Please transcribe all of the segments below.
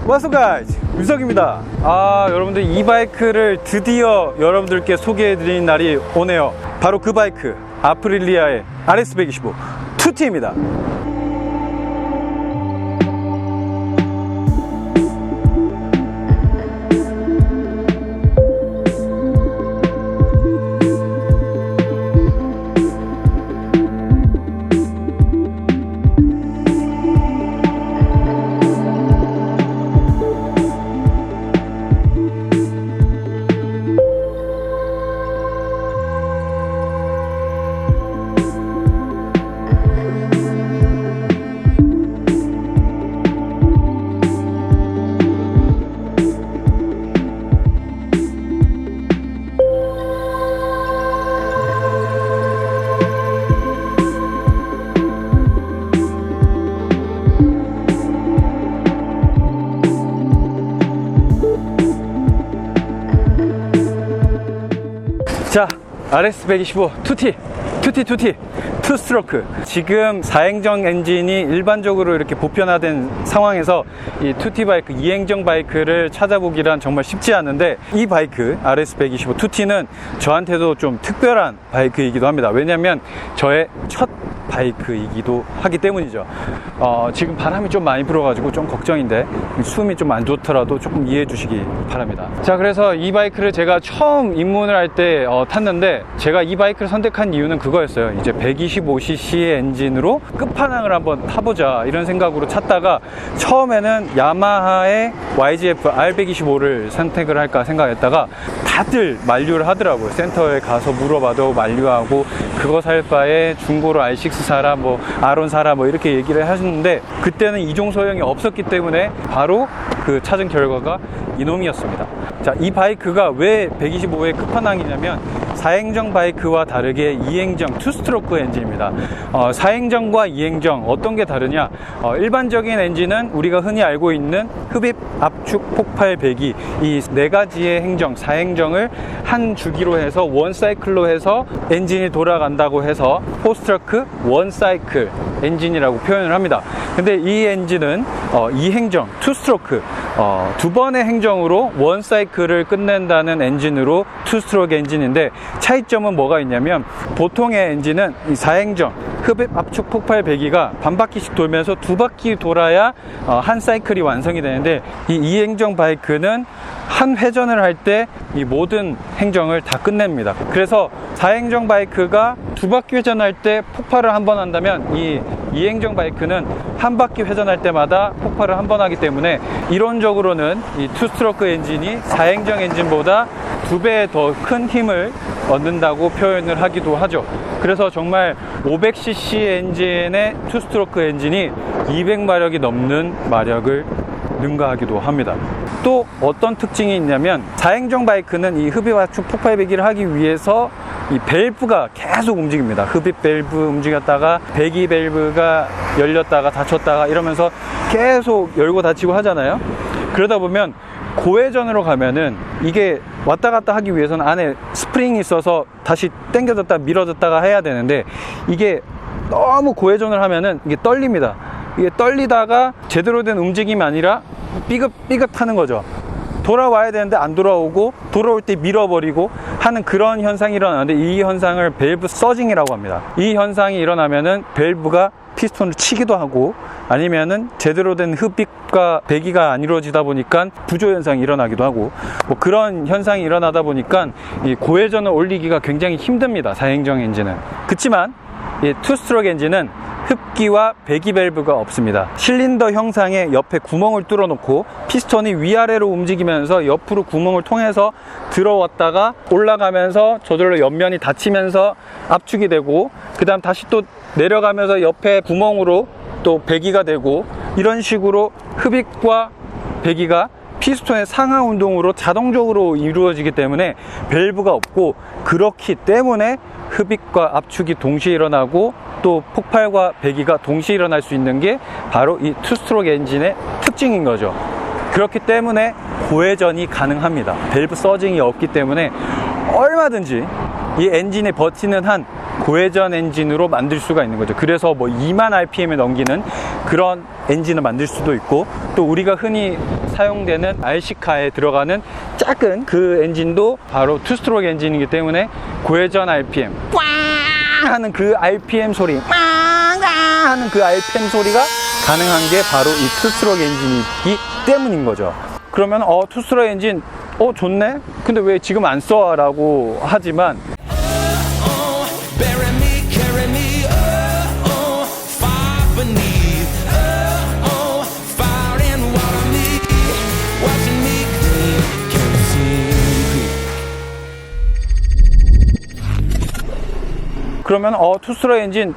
What's up guys, 유석입니다. 여러분들 이 바이크를 드디어 여러분들께 소개해드리는 날이 오네요. 바로 그 바이크, 아프릴리아의 RS125 2T입니다. 자, RS125 2T 투스트로크. 지금 4행정 엔진이 일반적으로 이렇게 보편화된 상황에서 이 2T 바이크, 2행정 바이크를 찾아보기란 정말 쉽지 않은데, 이 바이크 RS125 2T는 저한테도 좀 특별한 바이크이기도 합니다. 왜냐면 저의 첫 바이크이기도 하기 때문이죠. 지금 바람이 좀 많이 불어가지고 좀 걱정인데, 숨이 좀 안 좋더라도 조금 이해해 주시기 바랍니다. 자, 그래서 이 바이크를 제가 처음 입문을 할 때 탔는데, 제가 이 바이크를 선택한 이유는 그거였어요. 이제 125cc의 엔진으로 끝판왕을 한번 타보자, 이런 생각으로 찾다가 처음에는 야마하의 YGF R125를 선택을 할까 생각했다가 다들 만류를 하더라고요. 센터에 가서 물어봐도 만류하고, 그거 살 바에 중고로 R6 사라, 뭐 R1 사라, 뭐 이렇게 얘기를 하셨는데, 그때는 이종 소형이 없었기 때문에 바로 그 찾은 결과가 이놈이었습니다. 자, 이 바이크가 왜 125의 끝판왕이냐면 4행정 바이크와 다르게 2행정 투스트로크 엔진입니다. 4행정과 2행정 어떤 게 다르냐? 일반적인 엔진은 우리가 흔히 알고 있는 흡입, 압축, 폭발, 배기, 이 네 가지의 행정, 4행정을 한 주기로 해서 원 사이클로 해서 엔진이 돌아간다고 해서 포스트러크 원 사이클 엔진이라고 표현을 합니다. 근데 이 엔진은 2행정 투스트로크, 두 번의 행정으로 원 사이클을 끝낸다는 엔진으로 투스트로크 엔진인데, 차이점은 뭐가 있냐면, 보통의 엔진은 이 4행정 흡입, 압축, 폭발, 배기가 반바퀴씩 돌면서 두 바퀴 돌아야 한 사이클이 완성이 되는데, 이 2행정 바이크는 한 회전을 할 때 이 모든 행정을 다 끝냅니다. 그래서 4행정 바이크가 두 바퀴 회전할 때 폭발을 한 번 한다면, 이 2행정 바이크는 한 바퀴 회전할 때마다 폭발을 한 번 하기 때문에, 이론적으로는 이 투스트로크 엔진이 4행정 엔진보다 2배 더 큰 힘을 얻는다고 표현을 하기도 하죠. 그래서 정말 500cc 엔진의 투스트로크 엔진이 200마력이 넘는 마력을 능가하기도 합니다. 또 어떤 특징이 있냐면, 4행정 바이크는 이 흡입, 압축, 폭발, 배기를 하기 위해서 이 밸브가 계속 움직입니다. 흡입 밸브 움직였다가 배기 밸브가 열렸다가 닫혔다가 이러면서 계속 열고 닫히고 하잖아요. 그러다 보면 고회전으로 가면은 이게 왔다 갔다 하기 위해서는 안에 스프링이 있어서 다시 당겨졌다 밀어졌다가 해야 되는데, 이게 너무 고회전을 하면은 이게 떨립니다. 이게 떨리다가 제대로 된 움직임이 아니라 삐걱삐걱 하는 거죠. 돌아와야 되는데 안 돌아오고, 돌아올 때 밀어버리고 하는 그런 현상이 일어나는데, 이 현상을 밸브 서징이라고 합니다. 이 현상이 일어나면은 밸브가 피스톤을 치기도 하고, 아니면은 제대로 된 흡입과 배기가 안 이루어지다 보니까 부조 현상이 일어나기도 하고, 뭐 그런 현상이 일어나다 보니까 이 고회전을 올리기가 굉장히 힘듭니다. 4행정 엔진은. 그렇지만 이 투스트로크 엔진은 흡기와 배기 밸브가 없습니다. 실린더 형상의 옆에 구멍을 뚫어 놓고 피스톤이 위아래로 움직이면서 옆으로 구멍을 통해서 들어왔다가 올라가면서 저절로 옆면이 닫히면서 압축이 되고, 그 다음 다시 또 내려가면서 옆에 구멍으로 또 배기가 되고, 이런 식으로 흡입과 배기가 피스톤의 상하 운동으로 자동적으로 이루어지기 때문에 밸브가 없고, 그렇기 때문에 흡입과 압축이 동시에 일어나고 또 폭발과 배기가 동시에 일어날 수 있는 게 바로 이 투스트로크 엔진의 특징인 거죠. 그렇기 때문에 고회전이 가능합니다. 밸브 서징이 없기 때문에 얼마든지 이 엔진에 버티는 한 고회전 엔진으로 만들 수가 있는 거죠. 그래서 뭐 2만 rpm을 넘기는 그런 엔진을 만들 수도 있고, 또 우리가 흔히 사용되는 RC카에 들어가는 작은 그 엔진도 바로 투스트로크 엔진이기 때문에 고회전 RPM 꽝 하는 그 RPM 소리, 꽝 하는 그 RPM 소리가 가능한 게 바로 이 투스트로크 엔진이기 때문인 거죠. 그러면 투스트로크 엔진 좋네? 근데 왜 지금 안 써? 라고 하지만 그러면 투스트로크 엔진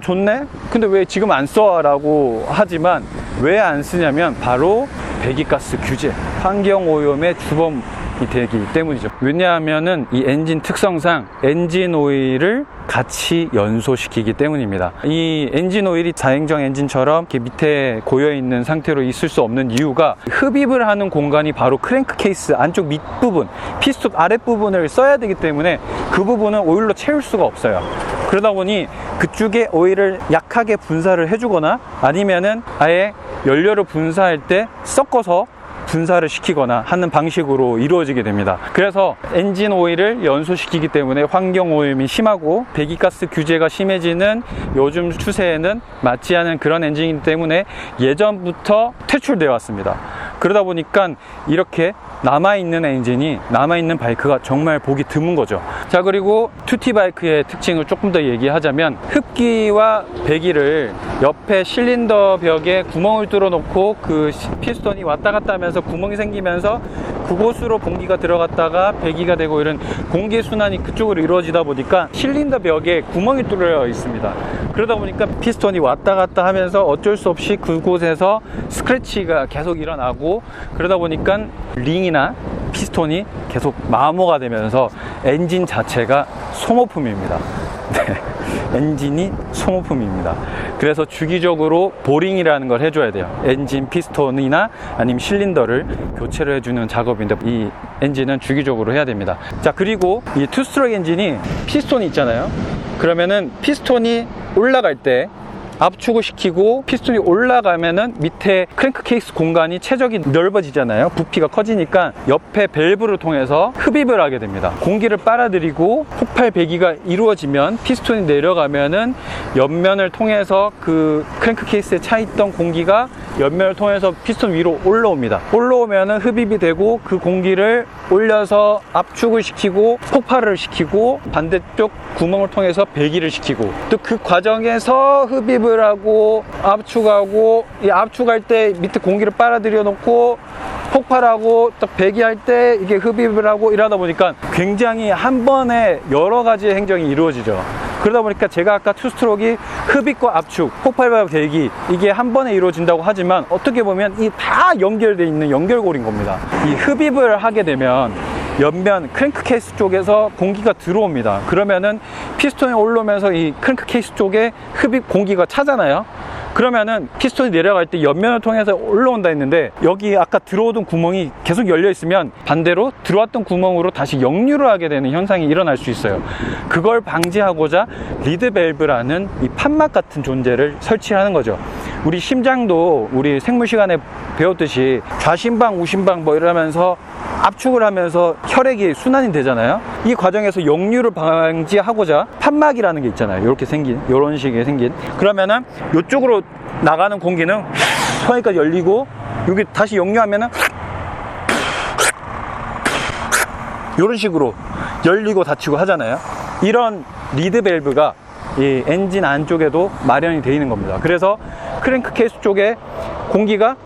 좋네? 근데 왜 지금 안 써? 라고 하지만 왜 안 쓰냐면 바로 배기가스 규제, 환경오염의 주범이 되기 때문이죠. 왜냐하면은 이 엔진 특성상 엔진 오일을 같이 연소시키기 때문입니다. 이 엔진 오일이 4행정 엔진처럼 이렇게 밑에 고여있는 상태로 있을 수 없는 이유가 흡입을 하는 공간이 바로 크랭크 케이스 안쪽 밑부분, 피스톤 아랫부분을 써야 되기 때문에 그 부분은 오일로 채울 수가 없어요. 그러다 보니 그쪽에 오일을 약하게 분사를 해주거나 아니면은 아예 연료를 분사할 때 섞어서 분사를 시키거나 하는 방식으로 이루어지게 됩니다. 그래서 엔진 오일을 연소시키기 때문에 환경오염이 심하고 배기가스 규제가 심해지는 요즘 추세에는 맞지 않은 그런 엔진이기 때문에 예전부터 퇴출되어 왔습니다. 그러다 보니까 이렇게 남아있는 엔진이, 남아있는 바이크가 정말 보기 드문 거죠. 자, 그리고 투티 바이크의 특징을 조금 더 얘기하자면 흡기와 배기를 옆에 실린더 벽에 구멍을 뚫어 놓고 그 피스톤이 왔다 갔다 하면서 구멍이 생기면서 그곳으로 공기가 들어갔다가 배기가 되고 이런 공기 순환이 그쪽으로 이루어지다 보니까 실린더 벽에 구멍이 뚫려 있습니다. 그러다 보니까 피스톤이 왔다 갔다 하면서 어쩔 수 없이 그곳에서 스크래치가 계속 일어나고, 그러다 보니까 링이나 피스톤이 계속 마모가 되면서 엔진 자체가 소모품입니다. 네, 엔진이 소모품입니다. 그래서 주기적으로 보링이라는 걸 해줘야 돼요. 엔진 피스톤이나 아니면 실린더를 교체를 해주는 작업인데 이 엔진은 주기적으로 해야 됩니다. 자, 그리고 이 투스트로크 엔진이 피스톤이 있잖아요. 그러면은 피스톤이 올라갈 때 압축을 시키고 피스톤이 올라가면은 밑에 크랭크 케이스 공간이 최적이 넓어지잖아요. 부피가 커지니까 옆에 밸브를 통해서 흡입을 하게 됩니다. 공기를 빨아들이고 폭발 배기가 이루어지면 피스톤이 내려가면은 옆면을 통해서 그 크랭크 케이스에 차 있던 공기가 옆면을 통해서 피스톤 위로 올라옵니다. 올라오면은 흡입이 되고 그 공기를 올려서 압축을 시키고 폭발을 시키고 반대쪽 구멍을 통해서 배기를 시키고, 또 그 과정에서 흡입을 하고 압축하고, 이 압축할 때 밑에 공기를 빨아들여 놓고 폭발하고 또 배기할 때 이게 흡입을 하고, 이러다 보니까 굉장히 한 번에 여러 가지 행정이 이루어지죠. 그러다 보니까 제가 아까 투스트로크가 흡입과 압축, 폭발과 배기 이게 한 번에 이루어진다고 하지만 어떻게 보면 이 다 연결되어 있는 연결고리인 겁니다. 이 흡입을 하게 되면 옆면 크랭크 케이스 쪽에서 공기가 들어옵니다. 그러면은 피스톤이 올라오면서 이 크랭크 케이스 쪽에 흡입 공기가 차잖아요. 그러면은 피스톤이 내려갈 때 옆면을 통해서 올라온다 했는데 여기 아까 들어오던 구멍이 계속 열려 있으면 반대로 들어왔던 구멍으로 다시 역류를 하게 되는 현상이 일어날 수 있어요. 그걸 방지하고자 리드 밸브라는 이 판막 같은 존재를 설치하는 거죠. 우리 심장도 우리 생물 시간에 배웠듯이 좌심방 우심방 뭐 이러면서 압축을 하면서 혈액이 순환이 되잖아요. 이 과정에서 역류를 방지하고자 판막이라는 게 있잖아요. 이렇게 생긴, 이런 식의 생긴. 그러면은 이쪽으로 나가는 공기는 통에까지 열리고, 여기 다시 역류하면은 이런 식으로 열리고 닫히고 하잖아요. 이런 리드 밸브가 이 엔진 안쪽에도 마련이 되어 있는 겁니다. 그래서 크랭크 케이스 쪽에 공기가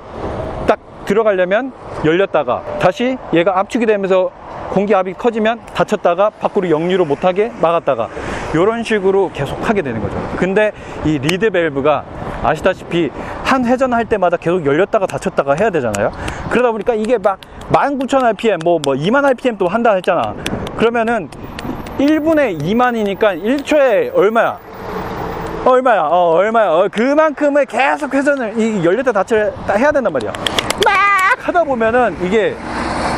딱 들어가려면 열렸다가 다시 얘가 압축이 되면서 공기압이 커지면 닫혔다가 밖으로 역류를 못하게 막았다가 이런 식으로 계속 하게 되는 거죠. 근데 이 리드 밸브가 아시다시피 한 회전할 때마다 계속 열렸다가 닫혔다가 해야 되잖아요. 그러다 보니까 이게 막 19,000rpm 뭐 2만 rpm 또 한다 했잖아. 그러면은 1분에 2만이니까 1초에 얼마야? 얼마야? 그만큼의 계속 회전을 이 열렸다 닫혔다 해야 된단 말이야. 막 하다 보면은 이게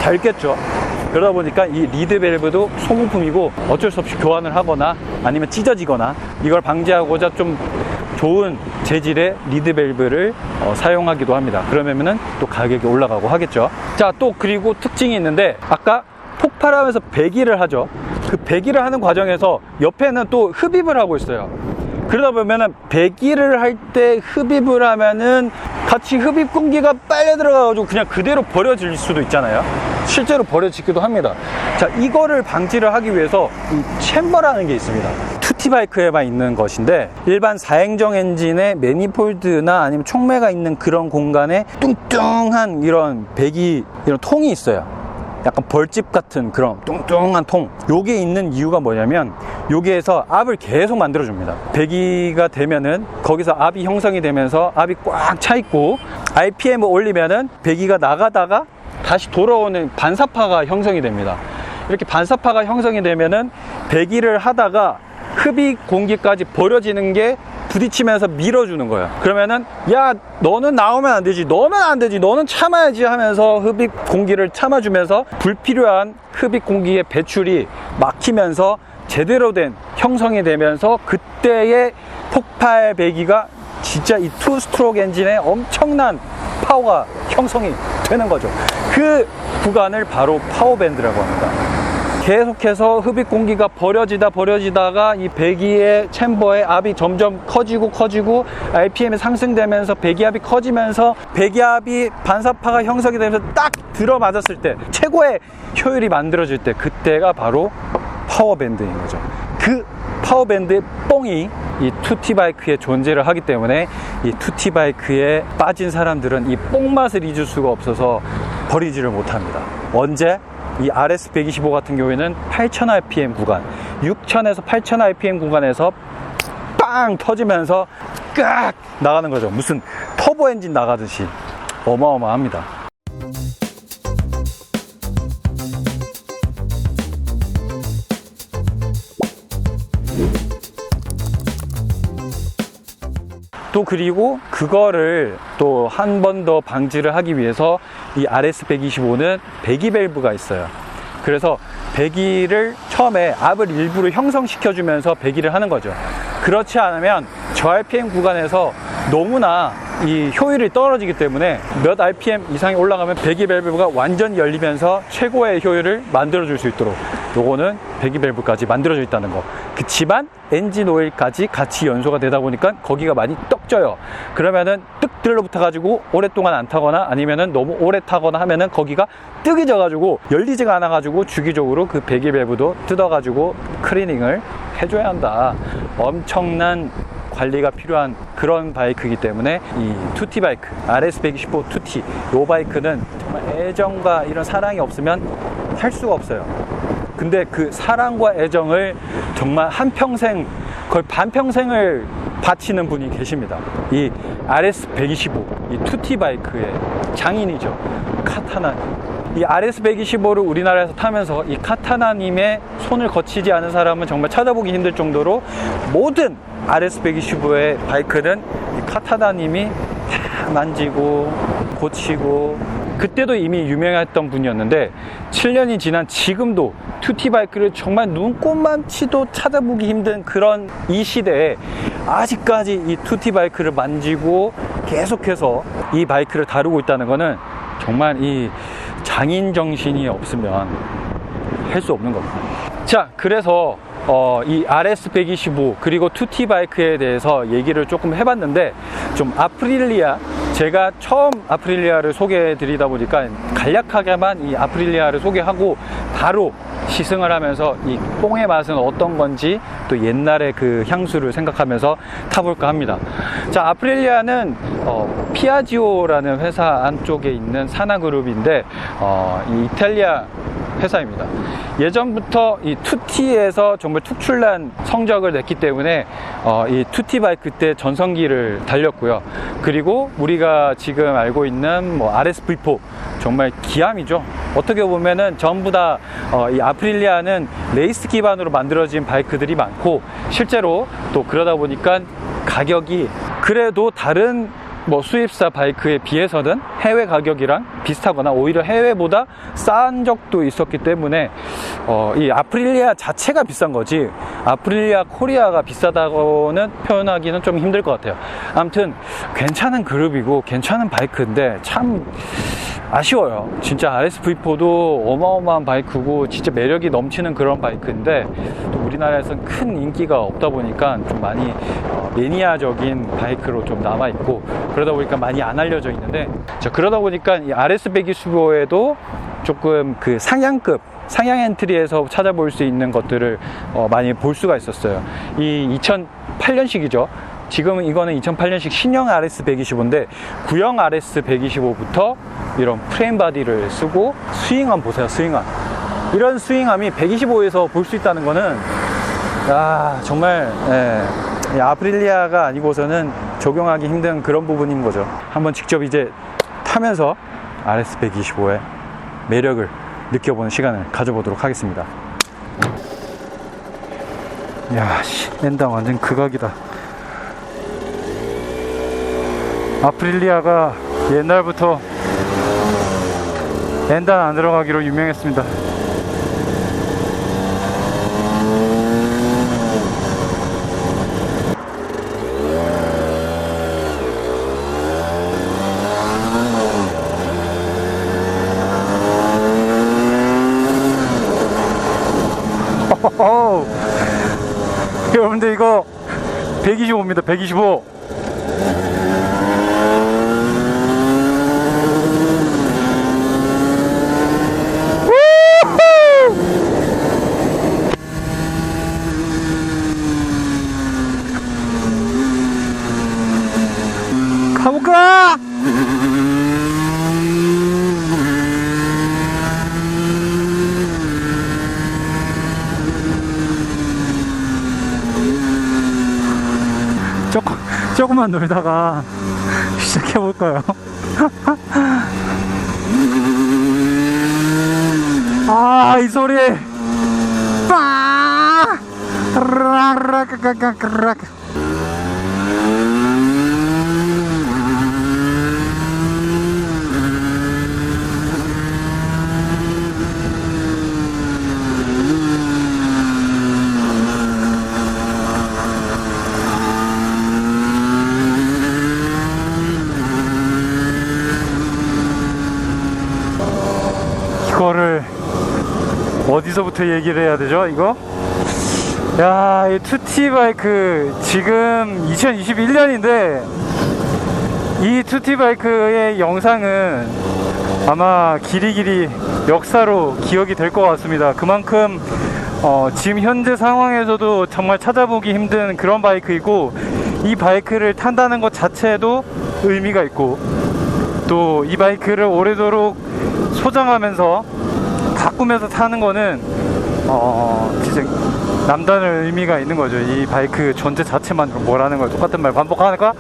닳겠죠. 그러다 보니까 이 리드 밸브도 소모품이고 어쩔 수 없이 교환을 하거나 아니면 찢어지거나, 이걸 방지하고자 좀 좋은 재질의 리드 밸브를 사용하기도 합니다. 그러면은 또 가격이 올라가고 하겠죠. 자, 또 그리고 특징이 있는데, 아까 폭발하면서 배기를 하죠. 그 배기를 하는 과정에서 옆에는 또 흡입을 하고 있어요. 그러다 보면은 배기를 할 때 흡입을 하면은 같이 흡입 공기가 빨려 들어가가지고 그냥 그대로 버려질 수도 있잖아요. 실제로 버려지기도 합니다. 자, 이거를 방지를 하기 위해서 이 챔버라는 게 있습니다. 투티바이크에만 있는 것인데, 일반 4행정 엔진의 매니폴드나 아니면 촉매가 있는 그런 공간에 뚱뚱한 이런 배기, 이런 통이 있어요. 약간 벌집 같은 그런 뚱뚱한 통. 요게 있는 이유가 뭐냐면, 여기에서 압을 계속 만들어줍니다. 배기가 되면은 거기서 압이 형성이 되면서 압이 꽉 차 있고, RPM을 올리면은 배기가 나가다가 다시 돌아오는 반사파가 형성이 됩니다. 이렇게 반사파가 형성이 되면은 배기를 하다가 흡입 공기까지 버려지는 게 부딪히면서 밀어주는 거예요. 그러면은 야, 너는 나오면 안 되지, 너는 안 되지, 너는 참아야지 하면서 흡입 공기를 참아주면서 불필요한 흡입 공기의 배출이 막히면서 제대로 된 형성이 되면서, 그때의 폭발 배기가 진짜 이 투 스트로크 엔진의 엄청난 파워가 형성이 되는 거죠. 그 구간을 바로 파워밴드라고 합니다. 계속해서 흡입 공기가 버려지다가 이 배기의 챔버의 압이 점점 커지고 RPM이 상승되면서 배기압이 커지면서 배기압이 반사파가 형성이 되면서 딱 들어맞았을 때 최고의 효율이 만들어질 때, 그때가 바로 파워밴드인 거죠. 그 파워밴드의 뽕이 이 투티바이크에 존재를 하기 때문에, 이 투티바이크에 빠진 사람들은 이 뽕맛을 잊을 수가 없어서 버리지를 못합니다. 언제? 이 RS125 같은 경우에는 8000rpm 구간, 6000에서 8000rpm 구간에서 빵 터지면서 깍 나가는 거죠. 무슨 터보 엔진 나가듯이 어마어마합니다. 또 그리고 그거를 또 한 번 더 방지를 하기 위해서 이 RS125는 배기 밸브가 있어요. 그래서 배기를 처음에 압을 일부러 형성시켜 주면서 배기를 하는 거죠. 그렇지 않으면 저 RPM 구간에서 너무나 이 효율이 떨어지기 때문에 몇 RPM 이상이 올라가면 배기 밸브가 완전히 열리면서 최고의 효율을 만들어 줄 수 있도록, 요거는 배기 밸브까지 만들어져 있다는 거. 그치만 엔진 오일까지 같이 연소가 되다 보니까 거기가 많이 떡져요. 그러면은 뜩 들러붙어 가지고 오랫동안 안 타거나 아니면은 너무 오래 타거나 하면은 거기가 뜨기 져 가지고 열리지가 않아 가지고 주기적으로 그 배기 밸브도 뜯어 가지고 클리닝을 해줘야 한다. 엄청난 관리가 필요한 그런 바이크이기 때문에 이 투티 바이크, RS125 투티, 이 바이크는 정말 애정과 이런 사랑이 없으면 할 수가 없어요. 근데 그 사랑과 애정을 정말 한평생, 거의 반평생을 바치는 분이 계십니다. 이 RS125, 이 투티 바이크의 장인이죠. 카타나님. 이 RS125를 우리나라에서 타면서 이 카타나님의 손을 거치지 않은 사람은 정말 찾아보기 힘들 정도로, 모든 RS125의 바이크는 이 카타나님이 다 만지고 고치고, 그때도 이미 유명했던 분이었는데 7년이 지난 지금도 투티 바이크를 정말 눈꼽만치도 찾아보기 힘든 그런 이 시대에 아직까지 이 투티 바이크를 만지고 계속해서 이 바이크를 다루고 있다는 거는 정말 이 장인 정신이 없으면 할 수 없는 겁니다. 자, 그래서 이 RS125 그리고 투티 바이크에 대해서 얘기를 조금 해봤는데, 좀 아프릴리아, 제가 처음 아프릴리아를 소개해 드리다 보니까 간략하게만 이 아프릴리아를 소개하고 바로 시승을 하면서 이 뽕의 맛은 어떤 건지 또 옛날의 그 향수를 생각하면서 타볼까 합니다. 자, 아프릴리아는 피아지오라는 회사 안쪽에 있는 산하그룹인데 이 이탈리아 회사입니다. 예전부터 이 투티에서 정말 특출난 성적을 냈기 때문에 이 투티 바이크 때 전성기를 달렸고요. 그리고 우리가 지금 알고 있는 뭐 RS-V4 정말 기함이죠. 어떻게 보면은 전부 다 이 아프릴리아는 레이스 기반으로 만들어진 바이크들이 많고, 실제로 또 그러다 보니까 가격이 그래도 다른 뭐 수입사 바이크에 비해서는 해외 가격이랑 비슷하거나 오히려 해외보다 싼 적도 있었기 때문에 이 아프릴리아 자체가 비싼 거지 아프릴리아 코리아가 비싸다고는 표현하기는 좀 힘들 것 같아요. 아무튼 괜찮은 그룹이고 괜찮은 바이크인데 참 아쉬워요. 진짜 RS-V4도 어마어마한 바이크고 진짜 매력이 넘치는 그런 바이크인데 또 우리나라에서는 큰 인기가 없다 보니까 좀 많이 매니아적인 바이크로 좀 남아있고 그러다 보니까 많이 안 알려져 있는데 그러다 보니까 이 RS125에도 조금 그 상향급 상향 엔트리에서 찾아볼 수 있는 것들을 많이 볼 수가 있었어요. 이 2008년식이죠. 지금은 이거는 2008년식 신형 RS125인데 구형 RS125부터 이런 프레임 바디를 쓰고 스윙암 보세요. 스윙암 이런 스윙암이 125에서 볼 수 있다는 거는 정말 아프릴리아가 아니고서는 적용하기 힘든 그런 부분인 거죠. 한번 직접 이제 타면서 RS125의 매력을 느껴보는 시간을 가져보도록 하겠습니다. 이야, 엔단 완전 극악이다. 아프릴리아가 옛날부터 엔단 안 들어가기로 유명했습니다. 여러분들 이거 125입니다. 125. 가볼까? 조금만 놀다가 시작해볼까요? 이 소리! 빠! 이거를 어디서부터 얘기를 해야 되죠? 이거? 야, 이 투티 바이크 지금 2021년인데 이 투티 바이크의 영상은 아마 길이길이 역사로 기억이 될 것 같습니다. 그만큼 지금 현재 상황에서도 정말 찾아보기 힘든 그런 바이크이고 이 바이크를 탄다는 것 자체도 의미가 있고 또 이 바이크를 오래도록 소장하면서 가꾸면서 타는 거는 진짜 남다른 의미가 있는 거죠. 이 바이크 존재 자체만으로 뭐라는 걸 똑같은 말 반복하니까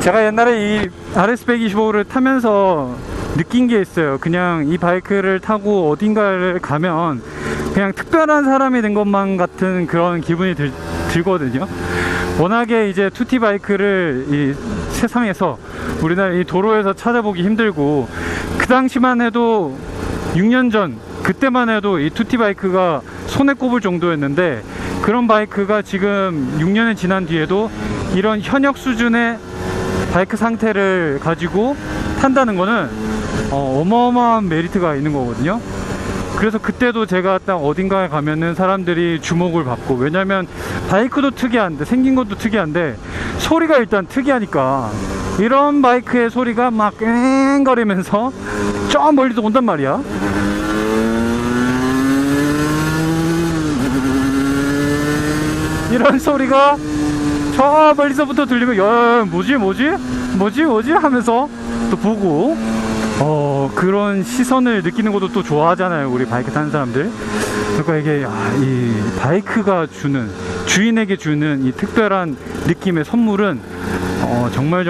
제가 옛날에 이 RS125를 타면서 느낀 게 있어요. 그냥 이 바이크를 타고 어딘가를 가면 그냥 특별한 사람이 된 것만 같은 그런 기분이 들거든요. 워낙에 이제 투티 바이크를 이 세상에서 우리나라 이 도로에서 찾아보기 힘들고 그 당시만 해도 6년 전 그때만 해도 이 투티 바이크가 손에 꼽을 정도였는데 그런 바이크가 지금 6년이 지난 뒤에도 이런 현역 수준의 바이크 상태를 가지고 탄다는 거는 어마어마한 메리트가 있는 거거든요. 그래서 그때도 제가 딱 어딘가에 가면은 사람들이 주목을 받고, 왜냐면 바이크도 특이한데 생긴 것도 특이한데 소리가 일단 특이하니까 이런 바이크의 소리가 막 깽거리면서 저 멀리서 온단 말이야. 이런 소리가 저 멀리서부터 들리면 야 뭐지 하면서 또 보고 그런 시선을 느끼는 것도 또 좋아하잖아요, 우리 바이크 타는 사람들. 그러니까 이게 이 바이크가 주는, 주인에게 주는 이 특별한 느낌의 선물은 정말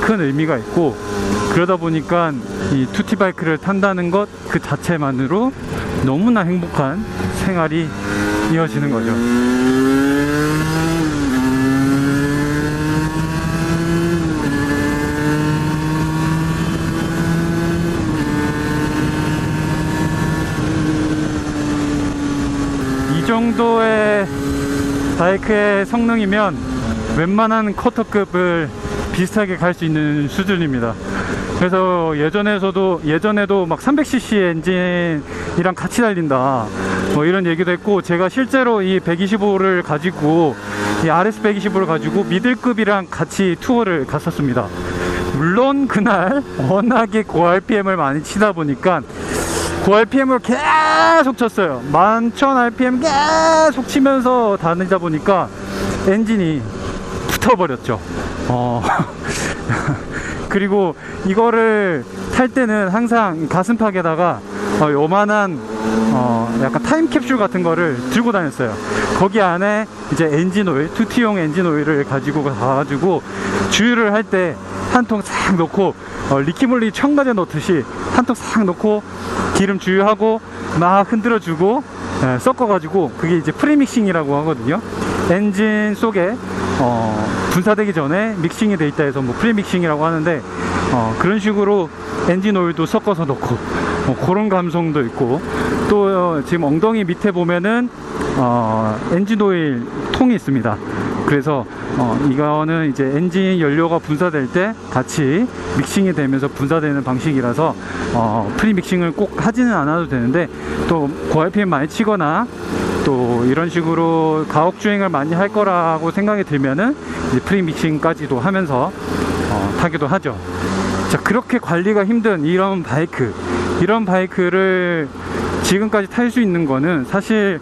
큰 의미가 있고, 그러다 보니까 이 투티 바이크를 탄다는 것 그 자체만으로 너무나 행복한 생활이 이어지는 거죠. 정도의 바이크의 성능이면 웬만한 커터급을 비슷하게 갈 수 있는 수준입니다. 그래서 예전에도 막 300cc 엔진이랑 같이 달린다 뭐 이런 얘기도 했고, 제가 실제로 이 125를 가지고, 이 RS 125를 가지고 미들급이랑 같이 투어를 갔었습니다. 물론 그날 워낙에 고 RPM을 많이 치다 보니까 고 RPM을 계속 쳤어요. 11,000rpm 계속 치면서 다니다 보니까 엔진이 붙어버렸죠. 그리고 이거를 탈 때는 항상 가슴팍에다가 요만한 약간 타임캡슐 같은 거를 들고 다녔어요. 거기 안에 이제 엔진오일, 2T용 엔진오일을 가지고 가가지고 주유를 할 때 한 통 싹 넣고, 리키몰리 첨가제 넣듯이 한 통 싹 넣고 기름 주유하고 막 흔들어주고 섞어가지고, 그게 이제 프리믹싱이라고 하거든요. 엔진 속에 분사되기 전에 믹싱이 돼 있다 해서 뭐 프리믹싱이라고 하는데, 그런 식으로 엔진 오일도 섞어서 넣고 그런 감성도 있고, 또 지금 엉덩이 밑에 보면은 엔진 오일 통이 있습니다. 그래서 이거는 이제 엔진 연료가 분사될 때 같이 믹싱이 되면서 분사되는 방식이라서 프리믹싱을 꼭 하지는 않아도 되는데, 또 고RPM 많이 치거나 또 이런 식으로 가옥주행을 많이 할 거라고 생각이 들면은 이제 프리믹싱까지도 하면서 타기도 하죠. 자, 그렇게 관리가 힘든 이런 바이크를 지금까지 탈 수 있는 거는, 사실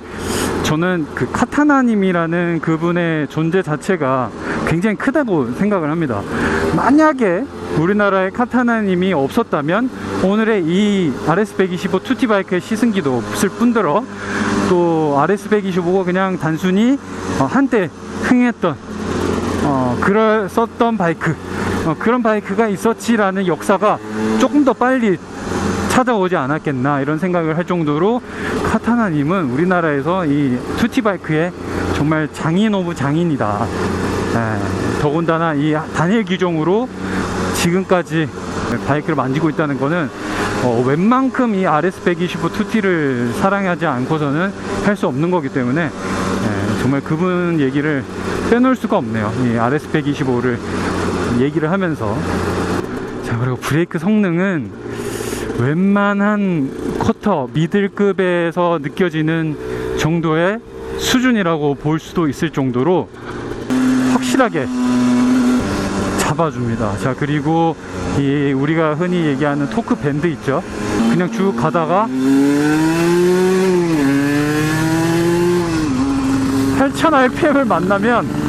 저는 그 카타나님이라는 그분의 존재 자체가 굉장히 크다고 생각을 합니다. 만약에 우리나라에 카타나님이 없었다면 오늘의 이 RS125 2T 바이크의 시승기도 없을 뿐더러, 또 RS125가 그냥 단순히 한때 흥했던 썼던 바이크, 그런 바이크가 있었지라는 역사가 조금 더 빨리 찾아오지 않았겠나 이런 생각을 할 정도로, 카타나님은 우리나라에서 이 2T 바이크의 정말 장인 오브 장인이다. 더군다나 이 단일 기종으로 지금까지 바이크를 만지고 있다는 거는 웬만큼 이 RS125 2T를 사랑하지 않고서는 할 수 없는 거기 때문에 정말 그분 얘기를 빼놓을 수가 없네요. 이 RS125를 얘기를 하면서. 자, 그리고 브레이크 성능은 웬만한 쿼터 미들급에서 느껴지는 정도의 수준이라고 볼 수도 있을 정도로 확실하게 잡아줍니다. 자, 그리고 이 우리가 흔히 얘기하는 토크 밴드 있죠. 그냥 쭉 가다가 8000rpm을 만나면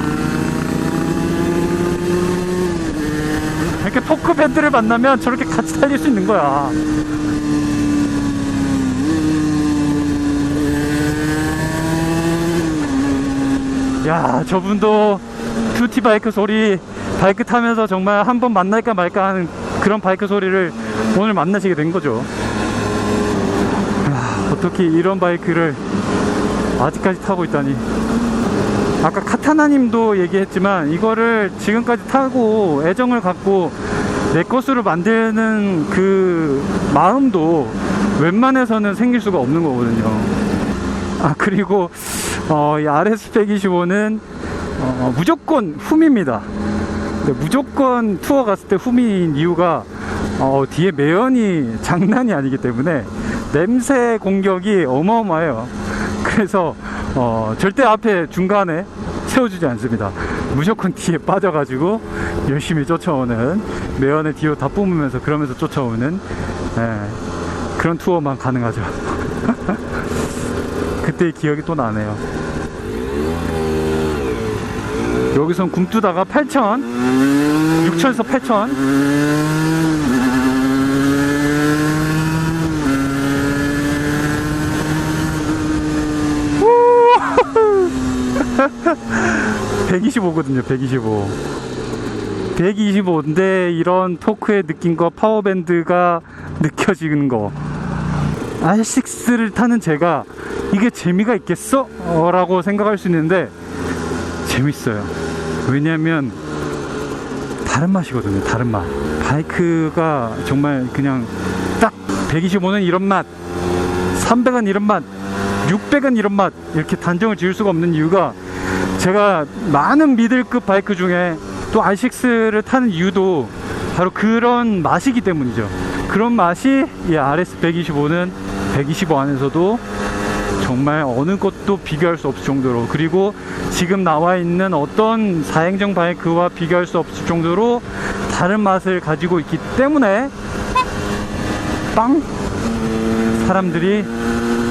이렇게 토크 밴드를 만나면 저렇게 같이 달릴 수 있는 거야. 야, 저분도 2T 바이크 소리, 바이크 타면서 정말 한번 만날까 말까 하는 그런 바이크 소리를 오늘 만나시게 된 거죠. 야, 어떻게 이런 바이크를 아직까지 타고 있다니. 아까 카타나님도 얘기했지만, 이거를 지금까지 타고 애정을 갖고 내 것으로 만드는 그 마음도 웬만해서는 생길 수가 없는 거거든요. 그리고 이 RS125는 무조건 훔입니다. 무조건 투어 갔을 때 훔인 이유가 뒤에 매연이 장난이 아니기 때문에 냄새 공격이 어마어마해요. 그래서 절대 앞에 중간에 세워주지 않습니다. 무조건 뒤에 빠져가지고 열심히 쫓아오는, 매연의 뒤로 다 뿜으면서 그러면서 쫓아오는 그런 투어만 가능하죠. 그때의 기억이 또 나네요. 여기선 굼뜨다가 8000, 6000에서 8000. (125거든요) 125. 125인데 이런 토크의 느낌과 파워밴드가 느껴지는 거, R6를 타는 제가 이게 재미가 있겠어? 라고 생각할 수 있는데 재밌어요. 왜냐면 다른 맛이거든요. 다른 맛. 바이크가 정말 그냥 딱 125는 이런 맛, 300은 이런 맛, 600은 이런 맛 이렇게 단정을 지을 수가 없는 이유가, 제가 많은 미들급 바이크 중에 또 R6를 타는 이유도 바로 그런 맛이기 때문이죠. 그런 맛이 이 RS125는 125 안에서도 정말 어느 것도 비교할 수 없을 정도로, 그리고 지금 나와 있는 어떤 4행정 바이크와 비교할 수 없을 정도로 다른 맛을 가지고 있기 때문에 사람들이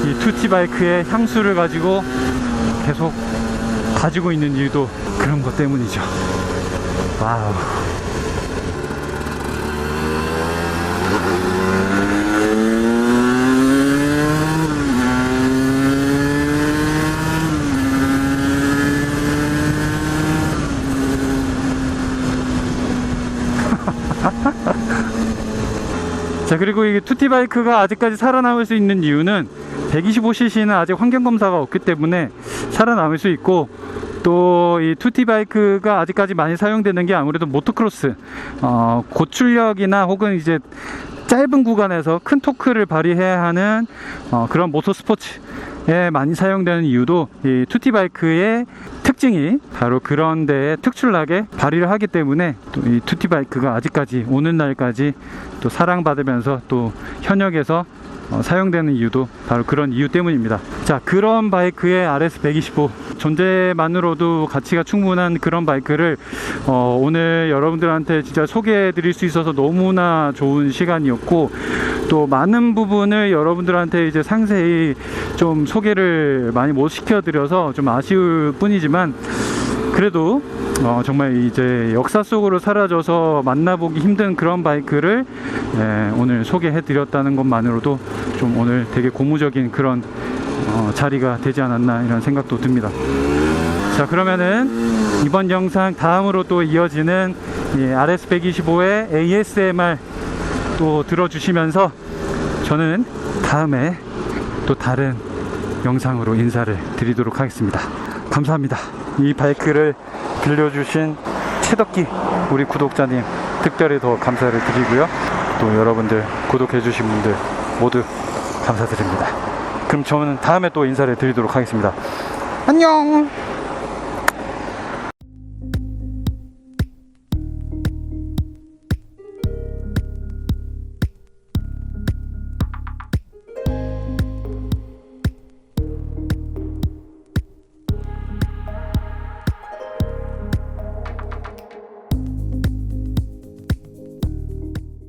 이 투티 바이크의 향수를 가지고 계속 가지고 있는 이유도 그런 것 때문이죠. 와우. 자, 그리고 이 투티 바이크가 아직까지 살아남을 수 있는 이유는 125cc는 아직 환경 검사가 없기 때문에 살아남을 수 있고, 또 이 투티 바이크가 아직까지 많이 사용되는 게 아무래도 모토크로스, 고출력이나 혹은 이제 짧은 구간에서 큰 토크를 발휘해야 하는 그런 모터스포츠에 많이 사용되는 이유도 이 투티 바이크의 특징이 바로 그런 데에 특출나게 발휘를 하기 때문에, 또 이 투티 바이크가 아직까지 오늘날까지 또 사랑받으면서 또 현역에서 사용되는 이유도 바로 그런 이유 때문입니다. 자, 그런 바이크의 RS125 존재만으로도 가치가 충분한 그런 바이크를 오늘 여러분들한테 진짜 소개해 드릴 수 있어서 너무나 좋은 시간이었고, 또 많은 부분을 여러분들한테 이제 상세히 좀 소개를 많이 못 시켜드려서 좀 아쉬울 뿐이지만, 그래도 정말 이제 역사 속으로 사라져서 만나보기 힘든 그런 바이크를 오늘 소개해 드렸다는 것만으로도 좀 오늘 되게 고무적인 그런 자리가 되지 않았나 이런 생각도 듭니다. 자, 그러면은 이번 영상 다음으로 또 이어지는 이 RS125의 ASMR 또 들어주시면서 저는 다음에 또 다른 영상으로 인사를 드리도록 하겠습니다. 감사합니다. 이 바이크를 빌려주신 채덕기 우리 구독자님 특별히 더 감사를 드리고요. 또 여러분들 구독해주신 분들 모두 감사드립니다. 그럼 저는 다음에 또 인사를 드리도록 하겠습니다. 안녕.